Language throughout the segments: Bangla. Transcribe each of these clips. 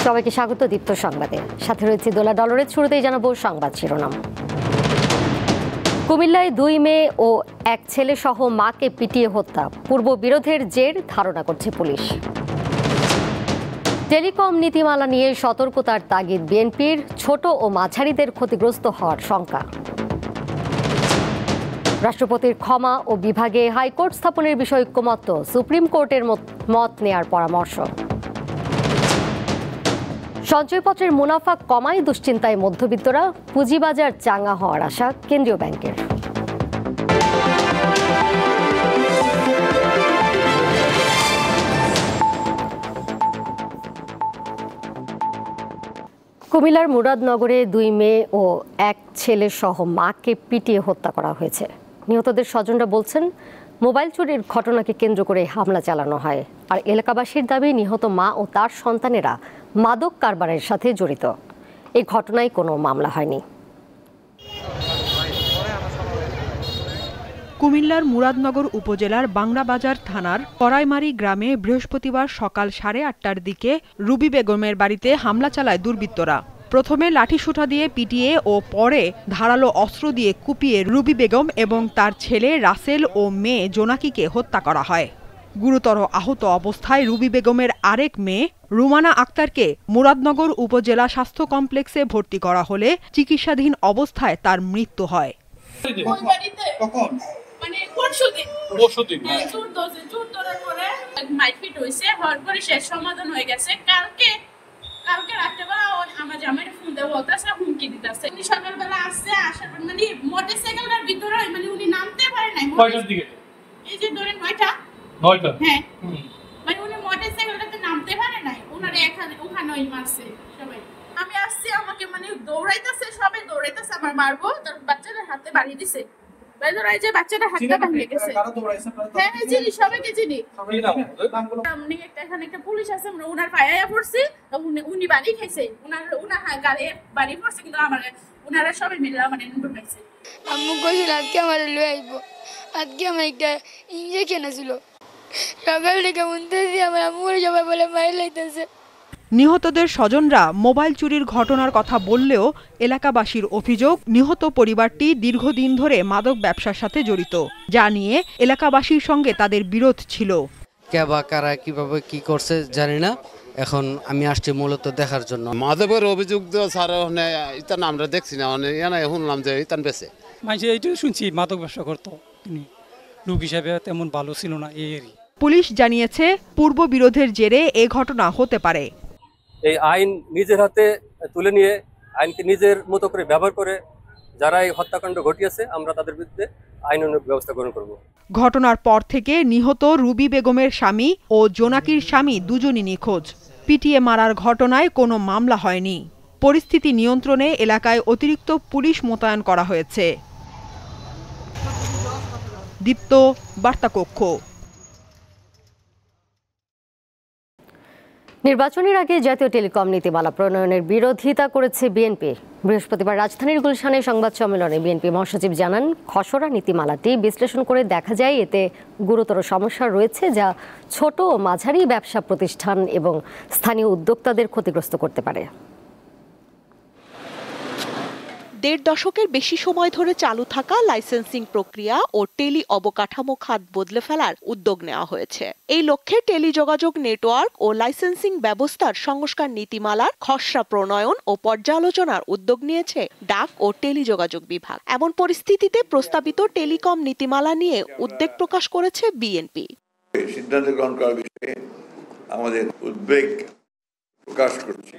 সবাইকে স্বাগত দীপ্ত সংবাদে। সাথে রয়েছে দোলা ডলরের শুরুতেই জানাবো সংবাদ শিরোনাম। কুমিল্লায় 2 মেয়ে ও এক ছেলে সহ মাকে পিটিয়ে হত্যা, পূর্ব বিরোধের জের ধারণা করছে পুলিশ। টেলিকম নীতিমালা নিয়ে সতর্কতার তাগিদ বিএনপির, ছোট ও মাঝারিদের ক্ষতিগ্রস্ত হওয়ার শঙ্কা। রাষ্ট্রপতির ক্ষমা ও বিভাগে হাইকোর্ট স্থাপনের বিষয়ে ঐক্যমত্য, সুপ্রিম কোর্টের মত নেয়ার পরামর্শ। সঞ্চয়পত্রের মুনাফা কমায় দুশ্চিন্তায় মধ্যবিত্তরা, পুঁজিবাজার চাঙ্গা হওয়ার আশা কেন্দ্রীয় ব্যাংকের। কুমিল্লার মুরাদনগরে 2 মেয়ে ও এক ছেলে সহ মাকে পিটিয়ে হত্যা করা হয়েছে। নিহতদের স্বজনরা বলছেন, মোবাইল চুরির ঘটনাকে কেন্দ্র করে হামলা চালানো হয়। আর এলাকাবাসীর দাবি, নিহত মা ও তার সন্তানেরা মাদক কারবারের সাথে জড়িত। এই ঘটনায় কোনো মামলা হয়নি। কুমিল্লার মুরাদনগর উপজেলার বাংলাবাজার থানার করাইমারি গ্রামে বৃহস্পতিবার সকাল 8:30টার দিকে রুবি বেগমের বাড়িতে হামলা চালায় দুর্বৃত্তরা। প্রথমে লাঠিসোঁটা দিয়ে পিটিয়ে ও পরে ধারালো অস্ত্র দিয়ে কুপিয়ে রুবি বেগম এবং তার ছেলে রাসেল ও মেয়ে জোনাকিকে হত্যা করা হয়। গুরুতর আহত অবস্থায় রুবি বেগমের আরেক মেয়ে রুমানা আক্তারকে মুরাদনগর উপজেলা স্বাস্থ্য কমপ্লেক্সে ভর্তি করা হলে চিকিৎসাধীন অবস্থায় তার মৃত্যু হয়। সমাধান হয়ে গেছে। কালকে রাত্রেবেলা আমার জামাইয়ের ফোন দেওয়া বলতেছে, হুমকি দিতেছে। উনি সকালবেলা আসছে, আসার পর মানে মোটরসাইকেলটার ভিতরে মানে উনি নামতে পারে নাই। কয়টার দিকে? এই যে ধরেন 9টা। হ্যাঁ, মানে উনি মোটরসাইকেলটাতে নামতে পারে নাই, ওনারে ওখানেই মারছে সবাই। আমি আসছি, আমাকে মানে দৌড়াইতেছে, সবাই দৌড়াইতেছে আমার মারবো, তার বাচ্চাদের হাতে বাড়ি দিছে। বাচ্চাটা হাতটা ভাঙে গেছে। হ্যাঁ, চিনি, সবাইকে চিনি। এখানে একটা পুলিশ আছে, উনার পায়ে পড়ছি, উনি বাড়ি খাইছে, উনার গাড়ি বাড়ি পড়ছে, কিন্তু আমার উনারা সবাই মিলে আমার ঢুকাইছে। আম্মু কইছিল আজকে আমার লয়ে আইবো, আজকে আমার একটা ইঞ্জেকশন ছিল। সকাল থেকে শুনতেছি আমার আম্মুর সবাই বলে মাইর লাইতেছে। নিহতদের স্বজনরা মোবাইল চুরির ঘটনার কথা বললেও এলাকাবাসীর অভিযোগ, নিহত পরিবারটি দীর্ঘদিন ধরে মাদক ব্যবসার সাথে জড়িত, যা নিয়ে এলাকাবাসীর সঙ্গে তাদের বিরোধ ছিল। কে বা কারা কিভাবে কি করছে জানি না, এখন আমি আসছি মূলত দেখার জন্য। মাদকের অভিযোগ স্যার ইতান আমরা দেখছি না, শুনলাম যে ইতান বেছে মাঝে এইটাই শুনছি মাদক ব্যবসা করতো, তিনি লোক হিসাবে তেমন ভালো ছিল না। পুলিশ জানিয়েছে, পূর্ব বিরোধের জেরে এ ঘটনা হতে পারে। এই আইন নিজের হাতে তুলে নিয়ে আইনকে নিজের মতো করে ব্যবহার করে যারা এই হত্যাকাণ্ড ঘটিয়েছে, আমরা তাদের বিরুদ্ধে আইনানুগ ব্যবস্থা গ্রহণ করব। ঘটনার পর থেকে নিহত রুবি বেগমের স্বামী ও জোনাকির স্বামী দুজনই নিখোঁজ। পিটিয়ে মারার ঘটনায় কোনো মামলা হয়নি। পরিস্থিতি নিয়ন্ত্রণে এলাকায় অতিরিক্ত পুলিশ মোতায়েন করা হয়েছে। দীপ্ত, বার্তাকক্ষ। নির্বাচনের আগে জাতীয় টেলিকম নীতিমালা প্রণয়নের বিরোধিতা করেছে বিএনপি। বৃহস্পতিবার রাজধানীর গুলশানে সংবাদ সম্মেলনে বিএনপি মহাসচিব জানান, খসড়া নীতিমালাটি বিশ্লেষণ করে দেখা যায় এতে গুরুতর সমস্যা রয়েছে, যা ছোট ও মাঝারি ব্যবসা প্রতিষ্ঠান এবং স্থানীয় উদ্যোক্তাদের ক্ষতিগ্রস্ত করতে পারে। 1.5 দশকের বেশি সময় ধরে চালু থাকা লাইসেন্সিং প্রক্রিয়া ও টেলি অবকাঠামো খাত বদলে ফেলার উদ্যোগ নেওয়া হয়েছে। এই লক্ষ্যে টেলিযোগাযোগ নেটওয়ার্ক ও লাইসেন্সিং ব্যবস্থার সংস্কার নীতিমালার খসড়া প্রণয়ন ও পর্যালোচনার উদ্যোগ নিয়েছে ডাক ও টেলিযোগাযোগ বিভাগ। এমন পরিস্থিতিতে প্রস্তাবিত টেলিকম নীতিমালা নিয়ে উদ্বেগ প্রকাশ করেছে বিএনপি। সিদ্ধান্ত গ্রহণ করার বিষয়ে আমাদের উদ্বেগ প্রকাশ করছি।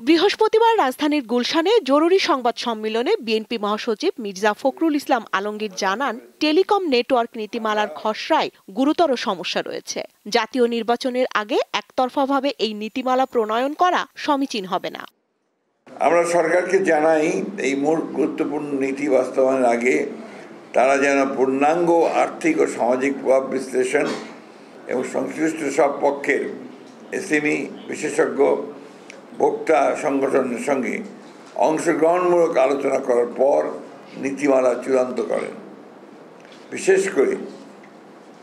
বৃহস্পতিবার রাজধানীর গুলশানে জরুরি সংবাদ সম্মেলনে বিএনপি মহাসচিব মির্জা ফখরুল ইসলাম আলমগীর জানান, টেলিকম নেটওয়ার্ক নীতিমালার খসড়ায় গুরুতর সমস্যা রয়েছে। জাতীয় নির্বাচনের আগে একতরফাভাবে এই নীতিমালা প্রণয়ন করা সমীচীন হবে না। আমরা সরকারকে জানাই, এই মূল গুরুত্বপূর্ণ নীতি বাস্তবায়নের আগে তারা যেন পূর্ণাঙ্গ আর্থিক ও সামাজিক প্রভাব বিশ্লেষণ এবং সংশ্লিষ্ট সব পক্ষের এসএমই বিশেষজ্ঞ ভোক্তা সংগঠনের সঙ্গে অংশগ্রহণমূলক আলোচনা করার পর নীতিমালা চূড়ান্ত করেন। বিশেষ করে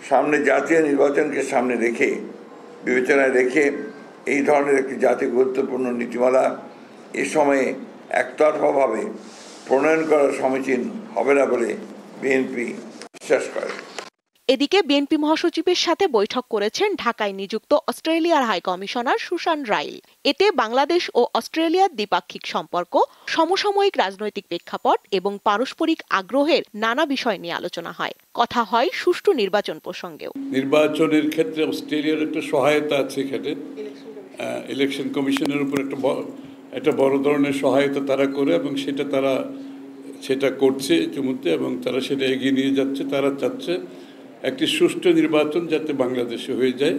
সামনে জাতীয় নির্বাচনকে সামনে রেখে বিবেচনায় রেখে এই ধরনের একটি জাতীয় গুরুত্বপূর্ণ নীতিমালা এ সময়ে একতরফাভাবে প্রণয়ন করা সমীচীন হবে না বলে বিএনপি বিশ্বাস করে। এদিকে বিএনপি মহাসচিবের সাথে বৈঠক করেছেন ঢাকায় নিযুক্ত অস্ট্রেলিয়ার হাই কমিশনার সুশান রাইল। এতে বাংলাদেশ ও অস্ট্রেলিয়ার দ্বিপাক্ষিক সম্পর্ক, সমসাময়িক রাজনৈতিক প্রেক্ষাপট এবং পারস্পরিক আগ্রহের নানা বিষয় নিয়ে আলোচনা হয়। কথা হয় সুষ্ঠু নির্বাচন প্রসঙ্গেও। নির্বাচনের ক্ষেত্রে অস্ট্রেলিয়ার একটা সহায়তা আছে, এখানে ইলেকশন কমিশনের উপর একটা বড় ধরনের সহায়তা তারা করে এবং সেটা করছে ইতিমধ্যে এবং তারা সেটা এগিয়ে নিয়ে যাচ্ছে। তারা চাচ্ছে একটি সুষ্ঠু নির্বাচন যাতে বাংলাদেশে হয়ে যায়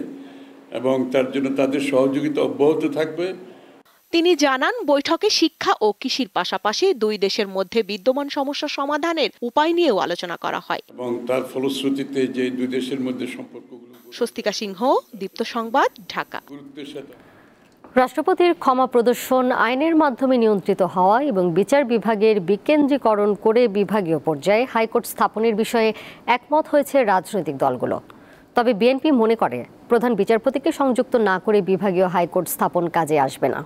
এবং তার জন্য তাদের সহযোগিতা অব্যাহত থাকবে। তিনি জানান, বৈঠকে শিক্ষা ও কৃষির পাশাপাশি দুই দেশের মধ্যে বিদ্যমান সমস্যা সমাধানের উপায় নিয়েও আলোচনা করা হয় এবং তার ফলশ্রুতিতে যে দুই দেশের মধ্যে সম্পর্কগুলো। স্বস্তিকা সিংহ, দীপ্ত সংবাদ, ঢাকা। রাষ্ট্রপতির ক্ষমা প্রদর্শন আইনের মাধ্যমে নিয়ন্ত্রিত হওয়া এবং বিচার বিভাগের বিকেন্দ্রীকরণ করে বিভাগীয় পর্যায়ে হাইকোর্ট স্থাপনের বিষয়ে একমত হয়েছে রাজনৈতিক দলগুলো। তবে বিএনপি মনে করে প্রধান বিচারপতিকে সংযুক্ত না করে বিভাগীয় হাইকোর্ট স্থাপন কাজে আসবে না।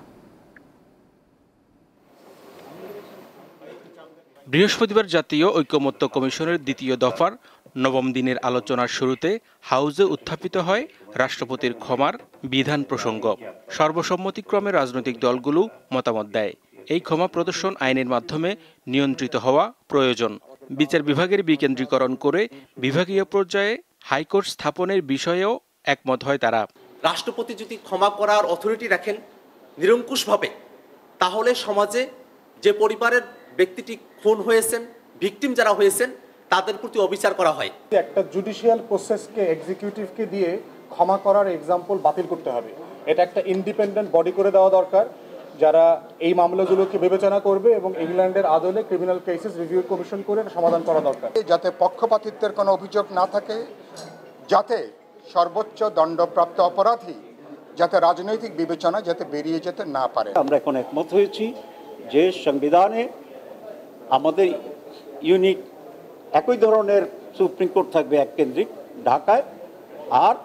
বৃহস্পতিবার জাতীয় ঐকমত্য কমিশনের দ্বিতীয় দফার নবম দিনের আলোচনার শুরুতে হাউজে উত্থাপিত হয় রাষ্ট্রপতির ক্ষমার বিধান প্রসঙ্গ। সর্বসম্মতিক্রমে রাজনৈতিক দলগুলো মতামত দেয়, এই ক্ষমা প্রদর্শন আইনের মাধ্যমে নিয়ন্ত্রিত হওয়া প্রয়োজন। বিচার বিভাগের বিকেন্দ্রীকরণ করে বিভাগীয় পর্যায়ে হাইকোর্ট স্থাপনের বিষয়েও একমত হয় তারা। রাষ্ট্রপতি যদি ক্ষমা করার অথরিটি রাখেন নিরঙ্কুশভাবে, তাহলে সমাজে যে পরিবারের ব্যক্তিটি খুন হয়েছেন, ভিকটিম যারা হয়েছেন, তাদের প্রতি অবিচার করা হয়। একটা জুডিশিয়াল প্রসেসকে এক্সিকিউটিভকে দিয়ে ক্ষমা করার এক্সাম্পল বাতিল করতে হবে। এটা একটা ইন্ডিপেন্ডেন্ট বডি করে দেওয়া দরকার, যারা এই মামলাগুলোকে বিবেচনা করবে এবং ইংল্যান্ডের আদলে ক্রিমিনাল কেসেস রিভিউ কমিশন করে সমাধান করা দরকার। যাতে পক্ষপাতিত্বের কোনো অভিযোগ না থাকে, যাতে সর্বোচ্চ দণ্ডপ্রাপ্ত অপরাধী যাতে রাজনৈতিক বিবেচনা যাতে বেরিয়ে যেতে না পারে। আমরা এখন একমত হয়েছি যে সংবিধানে আমাদের ইউনিক একই ধরনের সুপ্রিম কোর্ট থাকবে এক কেন্দ্রিক ঢাকায়, আর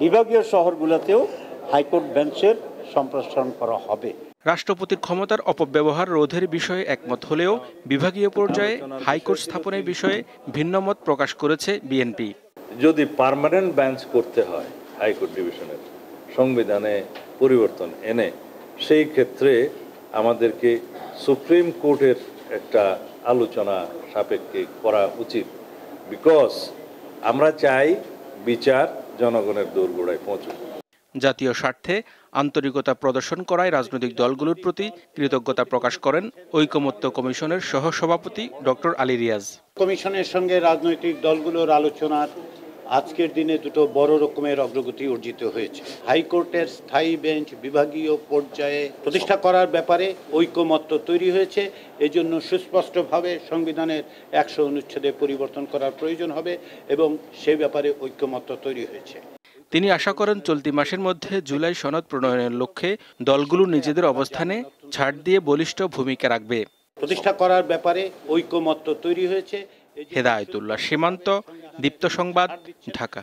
বিভাগীয় শহরগুলোতেও হাইকোর্ট বেঞ্চের সম্প্রসারণ করা হবে। রাষ্ট্রপতির ক্ষমতার অপব্যবহার রোধের বিষয়ে একমত হলেও বিভাগীয় পর্যায়ে হাইকোর্ট স্থাপনের বিষয়ে ভিন্নমত প্রকাশ করেছে বিএনপি। যদি পার্মানেন্ট বেঞ্চ করতে হয় হাইকোর্ট ডিভিশনের সংবিধানে পরিবর্তন এনে, সেই ক্ষেত্রে আমাদেরকে সুপ্রিম কোর্টের একটা আলোচনা সাপেক্ষে করা উচিত। বিকজ আমরা চাই বিচার জনগণের দোরগোড়ায় পৌঁছুক। জাতীয় স্বার্থে আন্তরিকতা প্রদর্শন করায় রাজনৈতিক দলগুলোর প্রতি কৃতজ্ঞতা প্রকাশ করেন ঐকমত্য কমিশনের সহসভাপতি ডক্টর আলী রিয়াজ। কমিশনের সঙ্গে রাজনৈতিক দলগুলোর আলোচনার আজকের দিনে দুটো বড় রকমের অগ্রগতি অর্জিত হয়েছে। হাইকোর্টের স্থায়ী বেঞ্চ বিভাগীয় পর্যায়ে প্রতিষ্ঠা করার ব্যাপারে ঐকমত্য তৈরি হয়েছে। এজন্য সুস্পষ্টভাবে সংবিধানের 100 অনুচ্ছেদে পরিবর্তন করার প্রয়োজন হবে এবং সে ব্যাপারে ঐকমত্য তৈরি হয়েছে। তিনি আশা করেন চলতি মাসের মধ্যে জুলাই সনদ প্রণয়নের লক্ষ্যে দলগুলো নিজেদের অবস্থানে ছাড় দিয়ে বলিষ্ঠ ভূমিকা রাখবে। প্রতিষ্ঠা করার ব্যাপারে ঐকমত্য তৈরি হয়েছে। হেদায়েতুল্লাহ সীমান্ত, দীপ্ত সংবাদ, ঢাকা।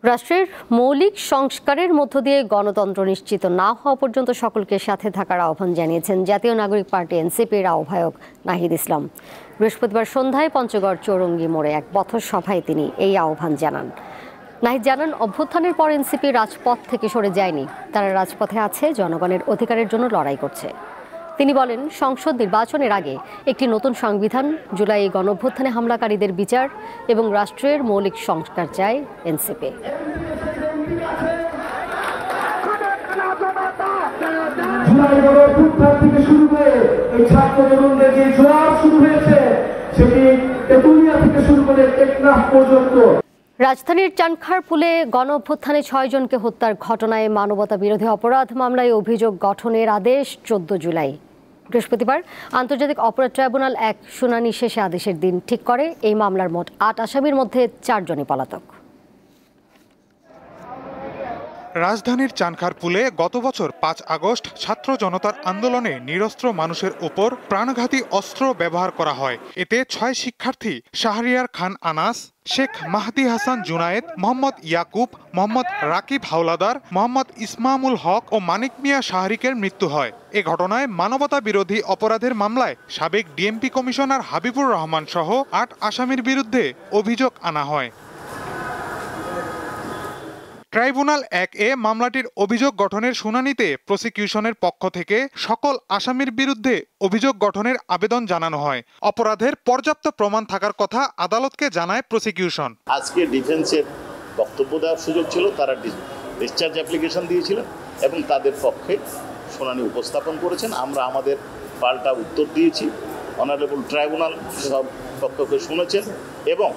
রাষ্ট্রের মৌলিক সংস্কারের মধ্য দিয়ে গণতন্ত্র নিশ্চিত না হওয়া পর্যন্ত সকলকে সাথে থাকার আহ্বান জানিয়েছেন জাতীয় নাগরিক পার্টি এনসিপির আহ্বায়ক নাহিদ ইসলাম। বৃহস্পতিবার সন্ধ্যায় পঞ্চগড় চৌরঙ্গি মোড়ে এক পথসভায় তিনি এই আহ্বান জানান। নাহিদ জানান, অভ্যুত্থানের পর এনসিপি রাজপথ থেকে সরে যায়নি, তারা রাজপথে আছে, জনগণের অধিকারের জন্য লড়াই করছে। তিনি বলেন, সংসদ নির্বাচনের আগে একটি নতুন সংবিধান, জুলাই গণঅভ্যুত্থানে হামলাকারীদের বিচার এবং রাষ্ট্রের মৌলিক সংস্কার চায় এনসিপি। রাজধানীর চানখারপুলে গণঅভ্যুত্থানে 6 জনকে হত্যার ঘটনায় মানবতা বিরোধী অপরাধ মামলায় অভিযোগ গঠনের আদেশ 14 জুলাই। বৃহস্পতিবার আন্তর্জাতিক অপরাধ ট্রাইব্যুনাল এক শুনানি শেষে আদেশের দিন ঠিক করে। এই মামলার মোট 8 আসামির মধ্যে 4 জনই পলাতক। রাজধানীর চানখারপুলে গত বছর ৫ আগস্ট ছাত্র জনতার আন্দোলনে নিরস্ত্র মানুষের উপর প্রাণঘাতী অস্ত্র ব্যবহার করা হয়। এতে ৬ শিক্ষার্থী শাহরিয়ার খান আনাস, শেখ মাহদি হাসান জুনায়েদ, মোহাম্মদ ইয়াকুব, মোহাম্মদ রাকিব হাওলাদার, মোহাম্মদ ইসমামুল হক ও মানিক মিয়া শাহরিকের মৃত্যু হয়। এ ঘটনায় মানবতা বিরোধী অপরাধের মামলায় সাবেক ডিএমপি কমিশনার হাবিবুর রহমান সহ ৮ আসামির বিরুদ্ধে অভিযোগ আনা হয়। ট্রাইব্যুনাল ১-এ মামলাটির অভিযোগ গঠনের শুনানিতে প্রসিকিউশনের পক্ষ থেকে সকল আসামির বিরুদ্ধে অভিযোগ গঠনের আবেদন জানানো হয়। অপরাধের পর্যাপ্ত প্রমাণ থাকার কথা আদালতকে জানায় প্রসিকিউশন। আজকে ডিফেন্সের বক্তব্য দেওয়ার সুযোগ ছিল, তারা ডিসচার্জ অ্যাপ্লিকেশন দিয়েছিলেন এবং তাদের পক্ষে শুনানি উপস্থাপন করেছেন। আমরা আমাদের পাল্টা উত্তর দিয়েছি। অনারেবল ট্রাইব্যুনাল সব পক্ষকে শুনেছেন এবং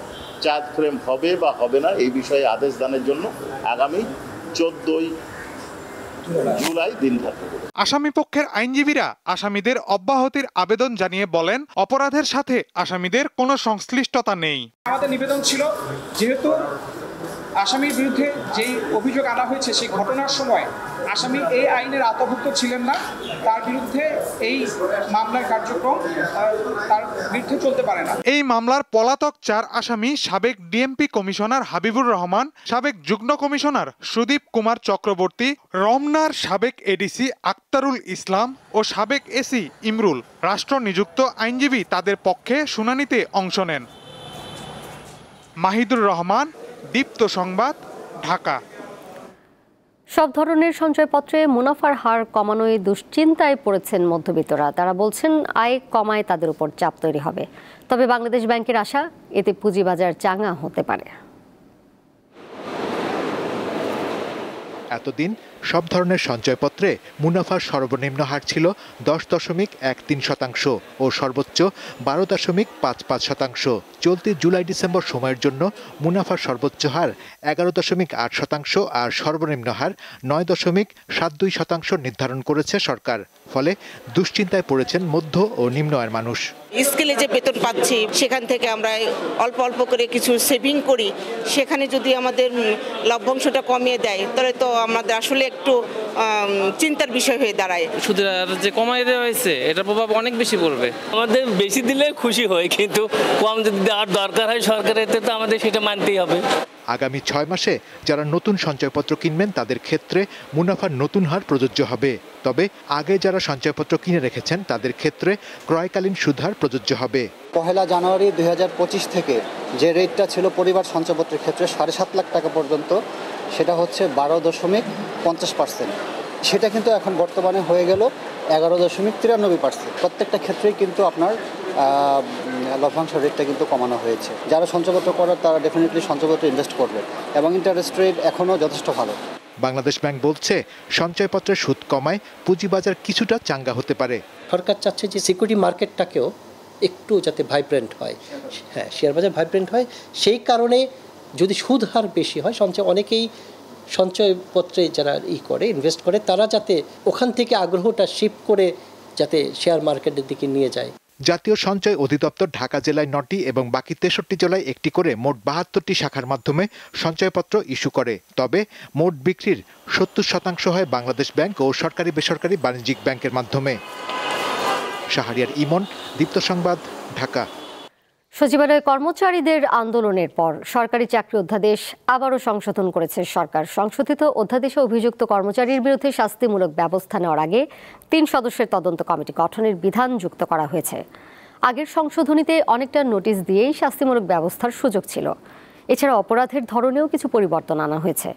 চার্জ ফ্রেম হবে বা হবে না এই বিষয়ে আদেশ দানের জন্য আগামী 14 জুলাই দিন থাকবে। আসামি পক্ষের আইনজীবীরা আসামিদের অব্যাহতির আবেদন জানিয়ে বলেন, অপরাধের সাথে আসামিদের কোনো সংশ্লিষ্টতা নেই। আমাদের নিবেদন ছিল, যেহেতু আসামির বিরুদ্ধে যেই অভিযোগ আনা হয়েছে সেই ঘটনার সময় আসামি এই আইনের আওতাভুক্ত ছিলেন না, তার বিরুদ্ধে এই মামলার কার্যক্রম তার বিরুদ্ধে চলতে পারে না। এই মামলার পলাতক ৪ আসামি সাবেক ডিএমপি কমিশনার হাবিবুর রহমান, সাবেক যুগ্ম কমিশনার সুদীপ কুমার চক্রবর্তী, রমনার সাবেক এডিসি আক্তারুল ইসলাম ও সাবেক এসি ইমরুল। রাষ্ট্র নিযুক্ত আইনজীবী তাদের পক্ষে শুনানিতে অংশ নেন। মাহিদুর রহমান, দীপ্ত সংবাদ, ঢাকা। সব ধরনের সঞ্চয়পত্রে মুনাফার হার কমানোয় দুশ্চিন্তায় পড়েছেন মধ্যবিত্তরা। তারা বলছেন আয় কমায় তাদের উপর চাপ তৈরি হবে। তবে বাংলাদেশ ব্যাংকের আশা, এতে পুঁজিবাজার চাঙা হতে পারে। এতদিন সব ধরনের সঞ্চয়পত্রে মুনাফার সর্বনিম্ন হার ছিল 10.13% ও সর্বোচ্চ 12.55%। চলতি জুলাই ডিসেম্বর সময়ের জন্য মুনাফার সর্বোচ্চ হার 11.8% আর সর্বনিম্ন হার 9.72% নির্ধারণ করেছে সরকার। ফলে দুশ্চিন্তায় পড়েছেন মধ্য ও নিম্ন আয়ের মানুষ। স্কেলে যে বেতন পাচ্ছি সেখান থেকে আমরা অল্প অল্প করে কিছু সেভিং করি, সেখানে যদি আমাদের লভ্যাংশটা কমিয়ে দেয় তাহলে তো আমাদের আসলে একটু চিন্তার বিষয় হয়ে দাঁড়ায়। সুদের যে কমাই দেওয়া হয়েছে এটার প্রভাব অনেক বেশি পড়বে। আমাদের বেশি দিলে খুশি হয়, কিন্তু কম যদি দেওয়ার দরকার হয় সরকারের, তো আমাদের সেটা মানতেই হবে। আগামী 6 মাসে যারা নতুন সঞ্চয়পত্র কিনবেন তাদের ক্ষেত্রে মুনাফার নতুন হার প্রযোজ্য হবে। তবে আগে যারা সঞ্চয়পত্র কিনে রেখেছেন তাদের ক্ষেত্রে ক্রয়কালীন সুদ হার প্রযোজ্য হবে। 1 জানুয়ারি 2025 থেকে যে রেটটা ছিল পরিবার সঞ্চয়পত্রের ক্ষেত্রে 7.5 লাখ টাকা পর্যন্ত, সেটা হচ্ছে 12.50%। সেটা কিন্তু এখন বর্তমানে হয়ে গেল 11.93%। প্রত্যেকটা ক্ষেত্রেই কিন্তু আপনার লভ্যাংশ রেটটা কিন্তু কমানো হয়েছে। যারা সঞ্চয়পত্র করার তারা ডেফিনেটলি সঞ্চয়পত্রে ইনভেস্ট করবে এবং ইন্টারেস্ট রেট এখনও যথেষ্ট ভালো। বাংলাদেশ ব্যাংক বলছে সঞ্চয়পত্রের সুদ কমায় পুঁজিবাজার কিছুটা চাঙ্গা হতে পারে। সরকার চাচ্ছে যে সিকিউরিটি মার্কেটটাকেও একটু যাতে ভাইব্রেন্ট হয়, হ্যাঁ শেয়ার বাজার ভাইব্রেন্ট হয়। সেই কারণে যদি সুদ হার বেশি হয়, অনেকেই সঞ্চয়পত্রে যারা ইনভেস্ট করে তারা যাতে ওখান থেকে আগ্রহটা শিফট করে যাতে শেয়ার মার্কেটের দিকে নিয়ে যায়। জাতীয় সঞ্চয় অধিদপ্তর ঢাকা জেলায় 9টি এবং বাকি 63টি জেলায় একটি করে মোট 72টি শাখার মাধ্যমে সঞ্চয়পত্র ইস্যু করে। তবে মোট বিক্রির 70% হয় বাংলাদেশ ব্যাংক ও সরকারি বেসরকারি বাণিজ্যিক ব্যাংকের মাধ্যমে। শাহরিয়ার ইমন, দীপ্ত সংবাদ, ঢাকা। সচিবালয়ে কর্মচারীদের আন্দোলনের পর সরকারি চাকরি অধ্যাদেশ আবারও সংশোধন করেছে সরকার। সংশোধিত অধ্যাদেশে অভিযুক্ত কর্মচারীর বিরুদ্ধে শাস্তিমূলক ব্যবস্থা নেওয়ার আগে 3 সদস্যের তদন্ত কমিটি গঠনের বিধান যুক্ত করা হয়েছে। আগের সংশোধনীতে অনেকটা নোটিশ দিয়েই শাস্তিমূলক ব্যবস্থার সুযোগ ছিল। এছাড়া অপরাধের ধরনেও কিছু পরিবর্তন আনা হয়েছে।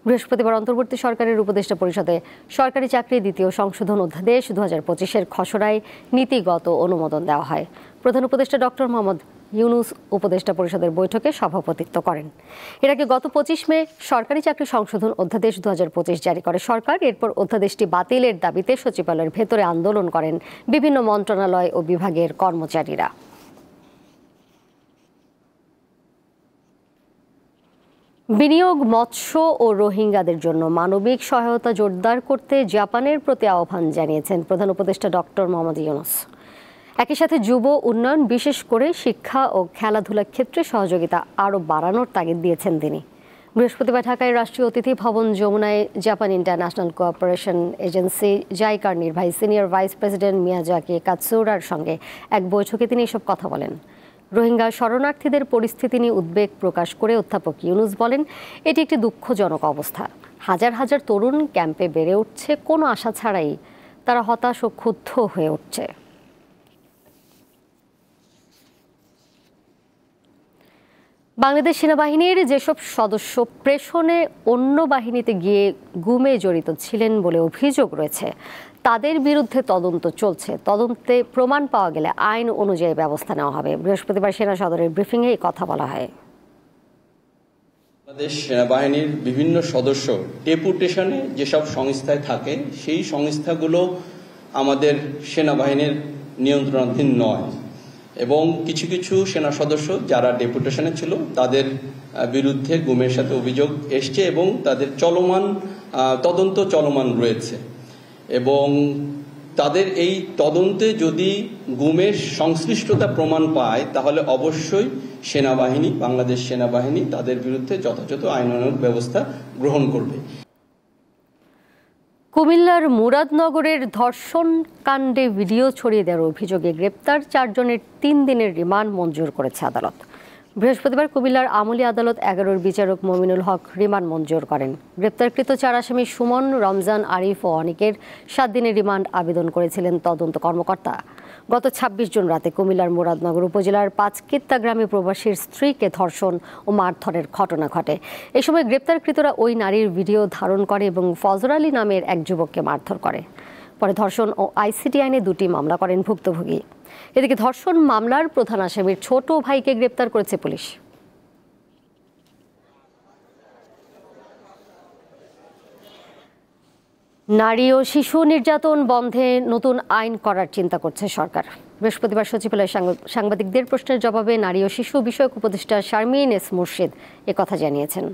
বৃহস্পতিবার অন্তর্বর্তী সরকারের উপদেষ্টা পরিষদে সরকারি চাকরি দ্বিতীয় সংশোধন অধ্যাদেশ 2025-এর খসড়ায় নীতিগত অনুমোদন দেওয়া হয়। প্রধান উপদেষ্টা ডক্টর মোহাম্মদ ইউনুস উপদেষ্টা পরিষদের বৈঠকে সভাপতিত্ব করেন। এর আগে গত 25 মে সরকারি চাকরি সংশোধন অধ্যাদেশ 2025 জারি করে সরকার। এরপর অধ্যাদেশটি বাতিলের দাবিতে সচিবালয়ের ভেতরে আন্দোলন করেন বিভিন্ন মন্ত্রণালয় ও বিভাগের কর্মচারীরা। বিনিয়োগ, মৎস্য ও রোহিঙ্গাদের জন্য মানবিক সহায়তা জোরদার করতে জাপানের প্রতি আহ্বান জানিয়েছেন প্রধান উপদেষ্টা ডক্টর মোহাম্মদ ইউনুস। একই সাথে যুব উন্নয়ন, বিশেষ করে শিক্ষা ও খেলাধুলার ক্ষেত্রে সহযোগিতা আরও বাড়ানোর তাগিদ দিয়েছেন তিনি। বৃহস্পতিবার ঢাকায় রাষ্ট্রীয় অতিথি ভবন যমুনায় জাপান ইন্টারন্যাশনাল কোঅপারেশন এজেন্সি জাইকার নির্বাহী সিনিয়র ভাইস প্রেসিডেন্ট মিয়াজাকি কাতসুরার সঙ্গে এক বৈঠকে তিনি এসব কথা বলেন। রোহিঙ্গা শরণার্থীদের পরিস্থিতি নিয়ে উদ্বেগ প্রকাশ করে অধ্যাপক ইউনুস বলেন, এটি একটি দুঃখজনক অবস্থা। হাজার হাজার তরুণ ক্যাম্পে বেড়ে উঠছে কোনো আশা ছাড়াই। তারা হতাশ ও ক্ষুব্ধ হয়ে উঠছে। বাংলাদেশ সেনাবাহিনীর যেসব সদস্য প্রেষণে অন্য বাহিনীতে গিয়ে গুমে জড়িত ছিলেন বলে অভিযোগ রয়েছে, তাদের বিরুদ্ধে তদন্ত চলছে। তদন্তে প্রমাণ পাওয়া গেলে আইন অনুযায়ী ব্যবস্থা নেওয়া হবে। বৃহস্পতিবার সেনা সদরের ব্রিফিংয়ে এই কথা বলা হয়। বাংলাদেশ সেনাবাহিনীর বিভিন্ন সদস্য ডেপুটেশনে যেসব সংস্থায় থাকে, সেই সংস্থাগুলো আমাদের সেনাবাহিনীর নিয়ন্ত্রণাধীন নয় এবং কিছু কিছু সেনা সদস্য যারা ডেপুটেশনে ছিল তাদের বিরুদ্ধে গুমের সাথে অভিযোগ এসছে এবং তাদের তদন্ত চলমান রয়েছে এবং তাদের এই তদন্তে যদি গুমের সংশ্লিষ্টতা প্রমাণ পায় তাহলে অবশ্যই সেনাবাহিনী, বাংলাদেশ সেনাবাহিনী তাদের বিরুদ্ধে যথাযথ আইনানুগ ব্যবস্থা গ্রহণ করবে। কুমিল্লার মুরাদনগরের ধর্ষণ কাণ্ডে ভিডিও ছড়িয়ে দেওয়ার অভিযোগে গ্রেপ্তার 4 জনের 3 দিনের রিমান্ড মঞ্জুর করেছে আদালত। বৃহস্পতিবার কুমিল্লার আমলি আদালত 11 বিচারক মমিনুল হক রিমান্ড মঞ্জুর করেন। গ্রেপ্তারকৃত 4 আসামি সুমন, রমজান, আরিফ ও অনিকের 7 দিনের রিমান্ড আবেদন করেছিলেন তদন্ত কর্মকর্তা। গত 26 জুন রাতে কুমিল্লার মুরাদনগর উপজেলার 5 কিত্তা গ্রামে প্রবাসীর স্ত্রীকে ধর্ষণ ও মারধরের ঘটনা ঘটে। এই সময় গ্রেপ্তারকৃতরা ওই নারীর ভিডিও ধারণ করে এবং ফজর আলী নামের এক যুবককে মারধর করে। পরে ধর্ষণ ও আইসিটি আইনে 2টি মামলা করেন ভুক্তভোগী। এদিকে ধর্ষণ মামলার প্রধান আসামির ছোট ভাইকে গ্রেপ্তার করেছে পুলিশ। নারী ও শিশু নির্যাতন বন্ধে নতুন আইন করার চিন্তা করছে সরকার। বৃহস্পতিবার সচিবালয়ে সাংবাদিকদের প্রশ্নের জবাবে নারী ও শিশু বিষয়ক উপদেষ্টা শারমিন এস মুর্শিদ একথা জানিয়েছেন।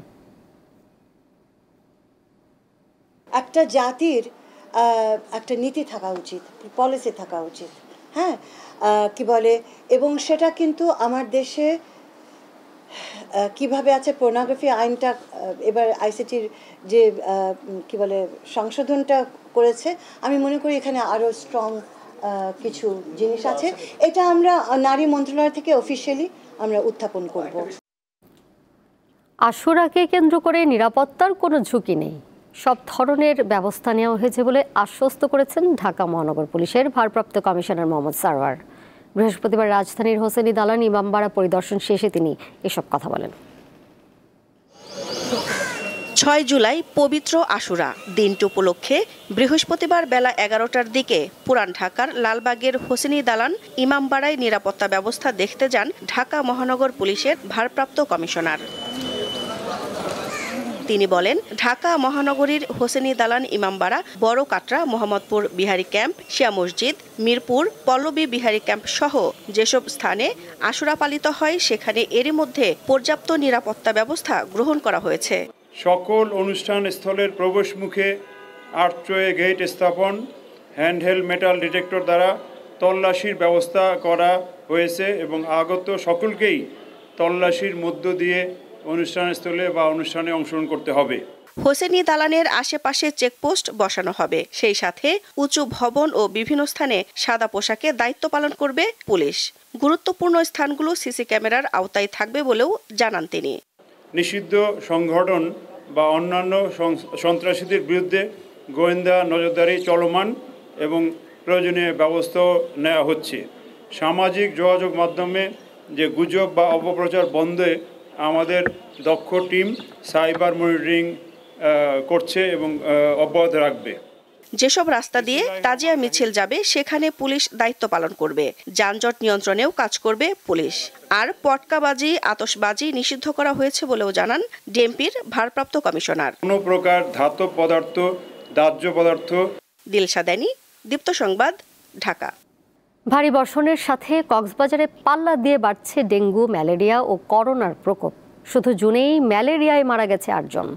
একটা জাতির একটা নীতি থাকা উচিত, পলিসি থাকা উচিত, হ্যাঁ, কি বলে, এবং সেটা কিন্তু আমার দেশে কিভাবে আছে, পোর্নোগ্রাফি আইনটা এবার আইসিটির যে কি বলে সংশোধনটা করেছে, আমি মনে করি এখানে আরও স্ট্রং কিছু জিনিস আছে। এটা আমরা নারী মন্ত্রণালয় থেকে অফিসিয়ালি আমরা উত্থাপন করব। আশুরাকে কেন্দ্র করে নিরাপত্তার কোনো ঝুঁকি নেই, সব ধরনের ব্যবস্থা নেওয়া হয়েছে বলে আশ্বস্ত করেছেন ঢাকা মহানগর পুলিশের ভারপ্রাপ্ত কমিশনার মোহাম্মদ সারওয়ার। বৃহস্পতিবার রাজধানীর হোসেনি দালান ইমামবাড়া পরিদর্শন শেষে তিনি এসব কথা বলেন। 6 জুলাই পবিত্র আশুরা দিনটি উপলক্ষে বৃহস্পতিবার বেলা 11টার দিকে পুরান ঢাকার লালবাগের হোসেনি দালান ইমামবাড়ায় নিরাপত্তা ব্যবস্থা দেখতে যান ঢাকা মহানগর পুলিশের ভারপ্রাপ্ত কমিশনার। তিনি বলেন, ঢাকা মহানগরীর হোসেনি দালান ইমামবাড়া, বড় কাটরা, মোহাম্মদপুর বিহারি ক্যাম্প, শিয়া মসজিদ, মিরপুর, পল্লবী বিহারি ক্যাম্প সহ যেসব স্থানে আশুরা পালিত হয় সেখানে এরই মধ্যে পর্যাপ্ত নিরাপত্তা ব্যবস্থা গ্রহণ করা হয়েছে। সকল অনুষ্ঠান স্থলের প্রবেশ মুখে আর্চওয়ে গেট স্থাপন, হ্যান্ডহেল্ড মেটাল ডিটেক্টর দ্বারা তল্লাশির ব্যবস্থা করা হয়েছে এবং আগত সকলকেই তল্লাশির মধ্য দিয়ে অনুষ্ঠানস্থলে বা অনুষ্ঠানে অংশগ্রহণ করতে হবে। হোসেনি দালানের আশেপাশে চেকপোস্ট বসানো হবে। সেই সাথে উঁচু ভবন ও বিভিন্ন স্থানে সাদা পোশাকে দায়িত্ব পালন করবে পুলিশ। গুরুত্বপূর্ণ স্থানগুলো সিসি ক্যামেরার আওতায় থাকবে বলেও জানান তিনি। নিষিদ্ধ সংগঠন বা অন্যান্য সন্ত্রাসীদের বিরুদ্ধে গোয়েন্দা নজরদারি চলমান এবং প্রয়োজনীয় ব্যবস্থাও নেওয়া হচ্ছে। সামাজিক যোগাযোগ মাধ্যমে যে গুজব বা অপপ্রচার বন্ধে আমাদের দক্ষ টিম সাইবার মনিটরিং করছে এবং অব্যাহত রাখবে। যেসব রাস্তা দিয়ে তাজিয়া মিছিল যাবে সেখানে পুলিশ দায়িত্ব পালন করবে। যানজট নিয়ন্ত্রণেও কাজ করবে পুলিশ। আর পটকাবাজি, আতশবাজি নিষিদ্ধ করা হয়েছে বলেও জানান ডিএমপির ভারপ্রাপ্ত কমিশনার। কোনো প্রকার ধাতব পদার্থ, দাহ্য পদার্থ। দিলশা দেনি, দীপ্ত সংবাদ, ঢাকা। ভারী বর্ষণের সাথে কক্সবাজারে পাল্লা দিয়ে বাড়ছে ডেঙ্গু, ম্যালেরিয়া ও করোনার প্রকোপ। শুধু জুনেই ম্যালেরিয়ায় মারা গেছে 8 জন।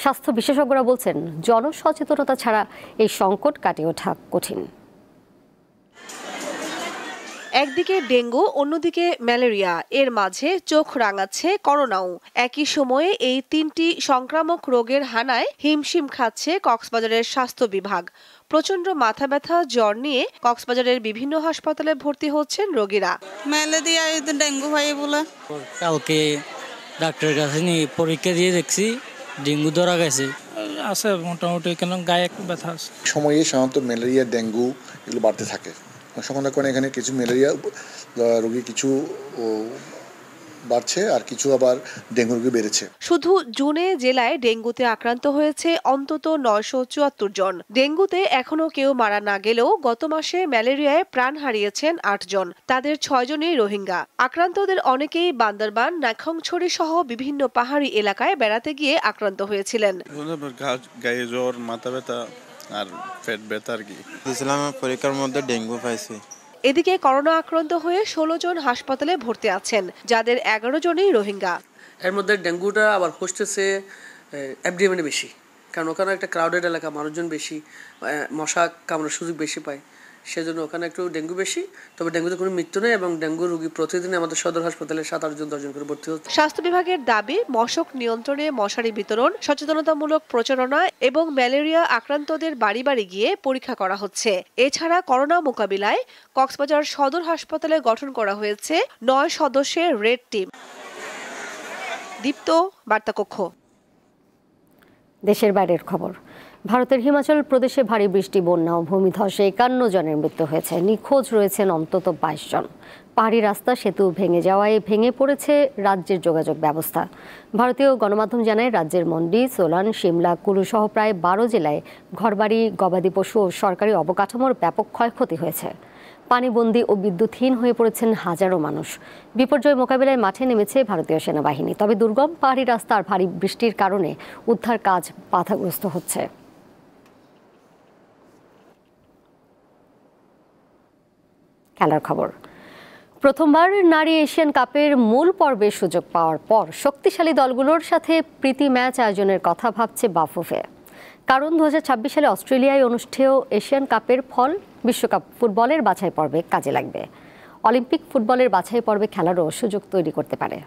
স্বাস্থ্য বিশেষজ্ঞরা বলছেন, জনসচেতনতা ছাড়া এই সংকট কাটিয়ে ওঠা কঠিন। একদিকে ডেঙ্গু, অন্যদিকে ম্যালেরিয়া, এর মাঝে চোখ রাঙাচ্ছে করোনাও। একই সময়ে এই তিনটি সংক্রামক রোগের হানায় হিমশিম খাচ্ছে কক্সবাজারের স্বাস্থ্য বিভাগ। প্রচন্ড মাথা ব্যথা, জ্বর নিয়ে কক্সবাজারের বিভিন্ন হাসপাতালে ভর্তি হচ্ছেন রোগীরা। ম্যালেরিয়া, ডেঙ্গু হয় বলে কালকে ডাক্তারের কাছে নিয়ে পরীক্ষা দিয়ে দেখছি ডেঙ্গু ধরা গেছে। আছে মোটামুটি, কেন গায়ে একটু ব্যথা আছে। সময়ে সাধারণত ম্যালেরিয়া, ডেঙ্গু এগুলো বাড়তে থাকে। সঙ্গে করে এখানে কিছু ম্যালেরিয়া রোগী কিছু বাড়ছে, আর কিছু আবার ডেঙ্গু রোগী বেড়েছে। শুধু জুনে জেলায় ডেঙ্গুতে আক্রান্ত হয়েছে অন্তত 974 জন। ডেঙ্গুতে এখনো কেউ মারা না গেলেও গত মাসে ম্যালেরিয়ায় প্রাণ হারিয়েছেন 8 জন। তাদের 6 জনই রোহিঙ্গা। আক্রান্তদের অনেকেই বান্দরবান, নাখাংছড়ি সহ বিভিন্ন পাহাড়ি এলাকায় বেড়াতে গিয়ে আক্রান্ত হয়েছিলেন। গায়ে জ্বর, মাথা ব্যথা আর পেট ব্যথা আর কি। পরীক্ষার মধ্যে ডেঙ্গু পাইছি। এদিকে করোনা আক্রান্ত হয়ে 16 জন হাসপাতালে ভর্তি আছেন, যাদের 11 জনই রোহিঙ্গা। এর মধ্যে ডেঙ্গুটা আবার হচ্ছে অ্যাবডোমেনে বেশি, কারণ ওখানে একটা ক্রাউডেড এলাকা, মানুষজন বেশি, মশা কামড়ার সুযোগ বেশি পায়, সেজন্য ওখানে একটু ডেঙ্গু বেশি। তবে ডেঙ্গুতে কোনো মৃত্যু নেই এবং ডেঙ্গু রোগী প্রতিদিন আমাদের সদর হাসপাতালে 7-8 জন 10 জন করে ভর্তি হচ্ছে। স্বাস্থ্য বিভাগের দাবি, মশক নিয়ন্ত্রণে মশারি বিতরণ, সচেতনতামূলক প্রচারণা এবং ম্যালেরিয়া আক্রান্তদের বাড়ি বাড়ি গিয়ে পরীক্ষা করা হচ্ছে। এছাড়া করোনা মোকাবিলায় কক্সবাজার সদর হাসপাতালে গঠন করা হয়েছে 9 সদস্যের রেড টিম। দীপ্ত, বার্তাকক্ষ। দেশের বাইরের খবর। ভারতের হিমাচল প্রদেশে ভারী বৃষ্টি, বন্যা ও ভূমিধসে 51 জনের মৃত্যু হয়েছে। নিখোঁজ রয়েছেন অন্তত 22 জন। পাহাড়ি রাস্তা, সেতু ভেঙে যাওয়ায় ভেঙে পড়েছে রাজ্যের যোগাযোগ ব্যবস্থা। ভারতীয় গণমাধ্যম জানায়, রাজ্যের মন্ডি, সোলান, সিমলা, কুলু সহ প্রায় 12 জেলায় ঘরবাড়ি, গবাদি পশু ও সরকারি অবকাঠামোর ব্যাপক ক্ষয়ক্ষতি হয়েছে। পানিবন্দী ও বিদ্যুৎহীন হয়ে পড়েছেন হাজারো মানুষ। বিপর্যয় মোকাবিলায় মাঠে নেমেছে ভারতীয় সেনাবাহিনী। তবে দুর্গম পাহাড়ি রাস্তা আর ভারী বৃষ্টির কারণে উদ্ধার কাজ বাধাগ্রস্ত হচ্ছে। খেলার খবর। প্রথমবার নারী এশিয়ান কাপের মূল পর্বে সুযোগ পাওয়ার পর শক্তিশালী দলগুলোর সাথে প্রীতি ম্যাচ আয়োজনের কথা ভাবছে বাফুফে। কারণ 2026 সালে অস্ট্রেলিয়ায় অনুষ্ঠেয় এশিয়ান কাপের ফল বিশ্বকাপ ফুটবলের বাছাই পর্বে কাজে লাগবে। অলিম্পিক ফুটবলের বাছাই পর্বে খেলারও সুযোগ তৈরি করতে পারে।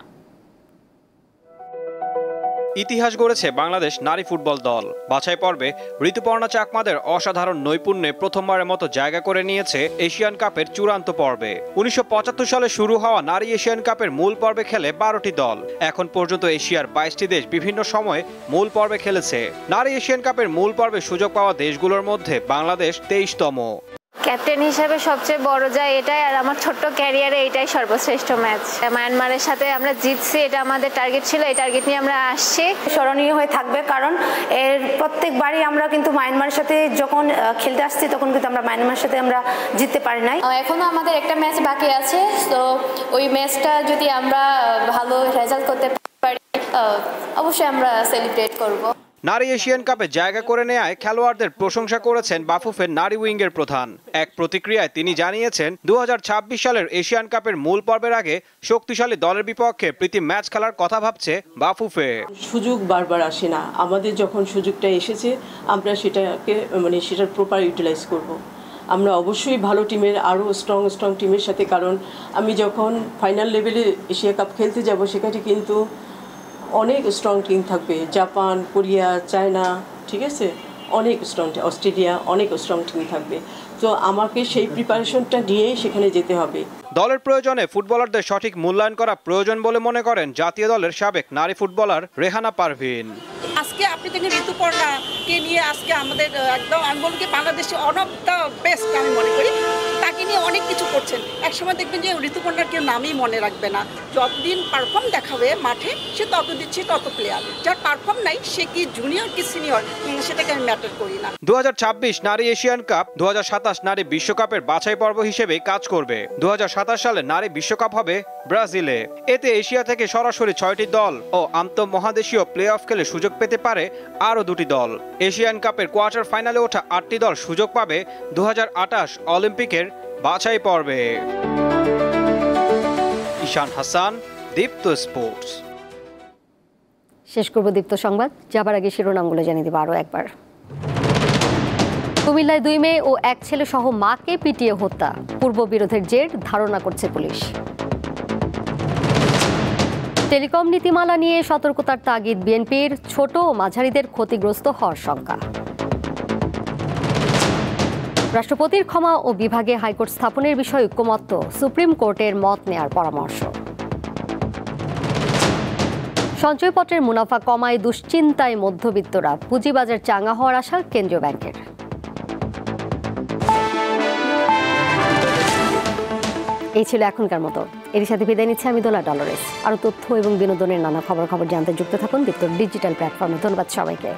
ইতিহাস গড়েছে বাংলাদেশ নারী ফুটবল দল। বাছাই পর্বে ঋতুপর্ণা চাকমাদের অসাধারণ নৈপুণ্যে প্রথমবারের মতো জায়গা করে নিয়েছে এশিয়ান কাপের চূড়ান্ত পর্বে। 1975 সালে শুরু হওয়া নারী এশিয়ান কাপের মূল পর্বে খেলে 12টি দল। এখন পর্যন্ত এশিয়ার 22টি দেশ বিভিন্ন সময়ে মূল পর্বে খেলেছে। নারী এশিয়ান কাপের মূল পর্বে সুযোগ পাওয়া দেশগুলোর মধ্যে বাংলাদেশ 23তম। ক্যাপ্টেন হিসেবে সবচেয়ে বড় যায় এটাই, আর আমার ছোট্ট ক্যারিয়ারে এটাই সর্বশ্রেষ্ঠ ম্যাচ। মায়ানমারের সাথে আমরা জিতছি, এটা আমাদের টার্গেট ছিল, এই টার্গেট নিয়ে আমরা আসছি। স্মরণীয় হয়ে থাকবে, কারণ এর প্রত্যেকবারই আমরা কিন্তু মায়ানমারের সাথে যখন খেলতে আসছি তখন কিন্তু আমরা মায়ানমারের সাথে আমরা জিততে পারি নাই। এখনো আমাদের একটা ম্যাচ বাকি আছে, তো ওই ম্যাচটা যদি আমরা ভালো রেজাল্ট করতে পারি অবশ্যই আমরা সেলিব্রেট করব। নারী এশিয়ান কাপে জায়গা করে নেয়ায় খেলোয়াড়দের প্রশংসা করেছেন বাফুফের নারী উইংয়ের প্রধান। এক প্রতিক্রিয়ায় তিনি জানিয়েছেন, 2026 সালের এশিয়ান কাপের মূল পর্বের আগে শক্তিশালী দলের বিপক্ষে প্রীতি ম্যাচ খেলার কথা ভাবছে বাফুফে। সুযোগ বারবার আসে না, আমাদের যখন সুযোগটা এসেছে আমরা সেটাকে সেটার প্রপার ইউটিলাইজ করব। আমরা অবশ্যই ভালো টিমের, আরও স্ট্রং টিমের সাথে, কারণ আমি যখন ফাইনাল লেভেলে এশিয়া কাপ খেলতে যাব সেখানে কিন্তু অনেক স্ট্রং টিম থাকবে, জাপান, কোরিয়া, চায়না, ঠিক আছে, অনেক স্ট্রং, অস্ট্রেলিয়া, অনেক স্ট্রং টিম থাকবে। তো আমাকে সেই প্রিপারেশনটা নিয়েই সেখানে যেতে হবে। দলের প্রয়োজনে ফুটবলারদের সঠিক মূল্যায়ন করা প্রয়োজন বলে মনে করেন জাতীয় দলের সাবেক নারী ফুটবলার রেহানা পারভিন। আজকে আপনি দেখেন ঋতুপর্ণাকে নিয়ে আজকে আমাদের একদম, আমি বলবো কি বাংলাদেশে ওয়ান অফ দ্য বেস্ট আমি মনে করি। তাকে নিয়ে অনেক কিছু করছেন। একসময় দেখবেন যে ঋতুপর্ণার কেউ নামই মনে রাখবে না। যতদিন পারফর্ম দেখাবে মাঠে সে তত দিচ্ছে তত প্লেয়ার। যার পারফর্ম নাই সে কি জুনিয়র কি সিনিয়র সেটাকে আমি ম্যাটার করি না। 2026 নারী এশিয়ান কাপ 2027 নারী বিশ্বকাপের বাছাই পর্ব হিসেবে কাজ করবে। 2027 সালে নারী বিশ্বকাপ হবে ব্রাজিলে। এতে এশিয়া থেকে সরাসরি 6টি দল ও আন্তঃমহাদেশীয় প্লে অফ খেলে সুযোগ পেতে পারে আরও 2টি দল। এশিয়ান কাপের কোয়ার্টার ফাইনালে ওঠা 8টি দল সুযোগ পাবে 2028 অলিম্পিকের বাছাই পর্বে। ঈশান হাসান, দীপ্ত স্পোর্টস। শেষ করব দীপ্ত সংবাদ, যাবার আগে শিরোনামগুলো জানিয়ে দেব আরও একবার। কুমিল্লায় 2 মেয়ে ও 1 ছেলে সহ মাকে পিটিয়ে হত্যা, পূর্ব বিরোধের জের ধারণা করছে পুলিশ। টেলিকম নীতিমালা নিয়ে সতর্কতার তাগিদ বিএনপির, ছোট ও মাঝারিদের ক্ষতিগ্রস্ত হওয়ার শঙ্কা। রাষ্ট্রপতির ক্ষমা ও বিভাগে হাইকোর্ট স্থাপনের বিষয়ে ঐকমত্য, সুপ্রিম কোর্টের মত নেয়ার পরামর্শ। সঞ্চয়পত্রের মুনাফা কমায় দুশ্চিন্তায় মধ্যবিত্তরা, পুঁজিবাজার চাঙ্গা হওয়ার আশা কেন্দ্রীয় ব্যাংকের। এই ছিল এখনকার মতো। এর সাথে বিদায় নিচ্ছে আমি দোলা ডলরেস। আরও তথ্য এবং বিনোদনের নানা খবর জানতে যুক্ত থাকুন দীপ্ত ডিজিটাল প্ল্যাটফর্মে। ধন্যবাদ সবাইকে।